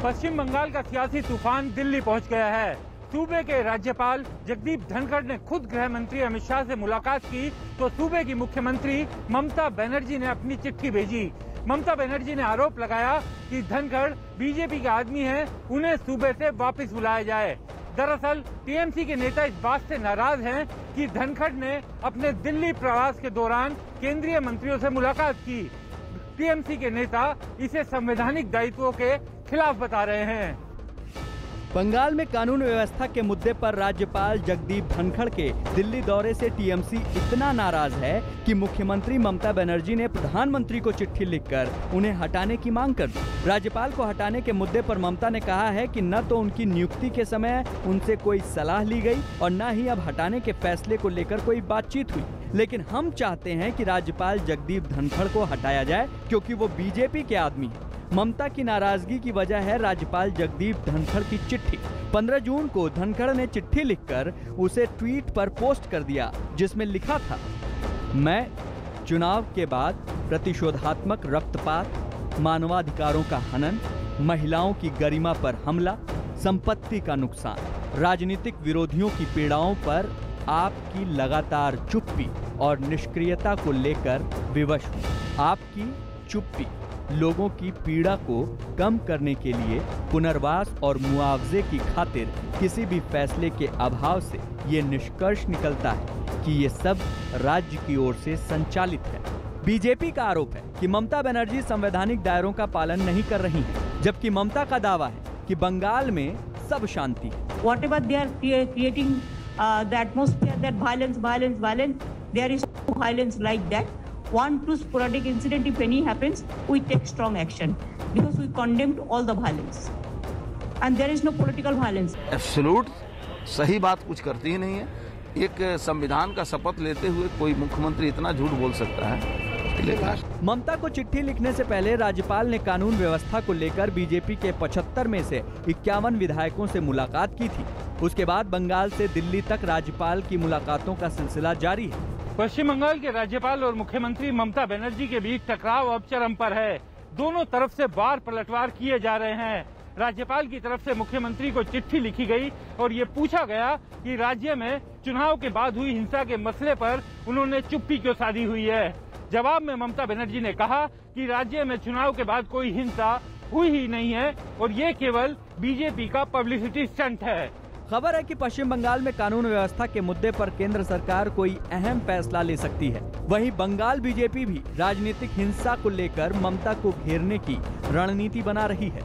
पश्चिम बंगाल का सियासी तूफान दिल्ली पहुंच गया है। सूबे के राज्यपाल जगदीप धनखड़ ने खुद गृह मंत्री अमित शाह से मुलाकात की तो सूबे की मुख्यमंत्री ममता बनर्जी ने अपनी चिट्ठी भेजी। ममता बनर्जी ने आरोप लगाया कि धनखड़ बीजेपी के आदमी हैं, उन्हें सूबे से वापस बुलाया जाए। दरअसल टीएमसी के नेता इस बात से नाराज हैं कि धनखड़ ने अपने दिल्ली प्रवास के दौरान केंद्रीय मंत्रियों से मुलाकात की। टीएमसी के नेता इसे संवैधानिक दायित्वों के खिलाफ बता रहे हैं। बंगाल में कानून व्यवस्था के मुद्दे पर राज्यपाल जगदीप धनखड़ के दिल्ली दौरे से टीएमसी इतना नाराज है कि मुख्यमंत्री ममता बनर्जी ने प्रधानमंत्री को चिट्ठी लिखकर उन्हें हटाने की मांग कर दी। राज्यपाल को हटाने के मुद्दे पर ममता ने कहा है कि न तो उनकी नियुक्ति के समय उनसे कोई सलाह ली गई और न ही अब हटाने के फैसले को लेकर कोई बातचीत हुई, लेकिन हम चाहते हैं कि राज्यपाल जगदीप धनखड़ को हटाया जाए क्योंकि वो बीजेपी के आदमी है। ममता की नाराजगी की वजह है राज्यपाल जगदीप धनखड़ की चिट्ठी। 15 जून को धनखड़ ने चिट्ठी लिखकर उसे ट्वीट पर पोस्ट कर दिया, जिसमें लिखा था, मैं चुनाव के बाद प्रतिशोधात्मक रक्तपात, मानवाधिकारों का हनन, महिलाओं की गरिमा पर हमला, संपत्ति का नुकसान, राजनीतिक विरोधियों की पीड़ाओं पर आपकी लगातार चुप्पी और निष्क्रियता को लेकर विवश हूँ। आपकी चुप्पी लोगों की पीड़ा को कम करने के लिए पुनर्वास और मुआवजे की खातिर किसी भी फैसले के अभाव से ये निष्कर्ष निकलता है कि ये सब राज्य की ओर से संचालित है। बीजेपी का आरोप है कि ममता बनर्जी संवैधानिक दायरों का पालन नहीं कर रही हैं, जबकि ममता का दावा है कि बंगाल में सब शांति है। Whatever they are creating the atmosphere that violence, there is no violence like that. One, two sporadic incident, if any happens, we take strong action because we condemned all the violence and there is no political violence. Absolute सही बात कुछ करती ही नहीं है। एक संविधान का शपथ लेते हुए कोई मुख्यमंत्री इतना झूठ बोल सकता है? ममता को चिट्ठी लिखने से पहले राज्यपाल ने कानून व्यवस्था को लेकर बीजेपी के 75 में से 51 विधायकों से मुलाकात की थी। उसके बाद बंगाल से दिल्ली तक राज्यपाल की मुलाकातों का सिलसिला जारी है। पश्चिम बंगाल के राज्यपाल और मुख्यमंत्री ममता बनर्जी के बीच टकराव अब चरम पर है। दोनों तरफ से वार पलटवार किए जा रहे हैं। राज्यपाल की तरफ से मुख्यमंत्री को चिट्ठी लिखी गई और ये पूछा गया कि राज्य में चुनाव के बाद हुई हिंसा के मसले पर उन्होंने चुप्पी क्यों साधी हुई है। जवाब में ममता बनर्जी ने कहा कि राज्य में चुनाव के बाद कोई हिंसा हुई ही नहीं है और ये केवल बीजेपी का पब्लिसिटी स्टंट है। खबर है कि पश्चिम बंगाल में कानून व्यवस्था के मुद्दे पर केंद्र सरकार कोई अहम फैसला ले सकती है। वहीं बंगाल बीजेपी भी राजनीतिक हिंसा को लेकर ममता को घेरने की रणनीति बना रही है।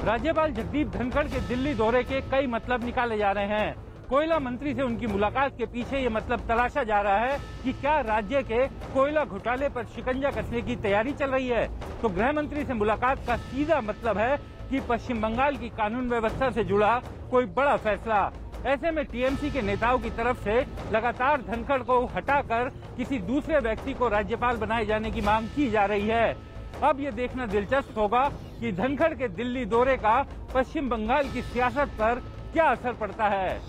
राज्यपाल जगदीप धनखड़ के दिल्ली दौरे के कई मतलब निकाले जा रहे हैं। कोयला मंत्री से उनकी मुलाकात के पीछे ये मतलब तलाशा जा रहा है कि क्या राज्य के कोयला घोटाले पर शिकंजा कसने की तैयारी चल रही है, तो गृह मंत्री से मुलाकात का सीधा मतलब है कि पश्चिम बंगाल की कानून व्यवस्था से जुड़ा कोई बड़ा फैसला। ऐसे में टीएमसी के नेताओं की तरफ से लगातार धनखड़ को हटाकर किसी दूसरे व्यक्ति को राज्यपाल बनाए जाने की मांग की जा रही है। अब ये देखना दिलचस्प होगा कि धनखड़ के दिल्ली दौरे का पश्चिम बंगाल की सियासत पर क्या असर पड़ता है।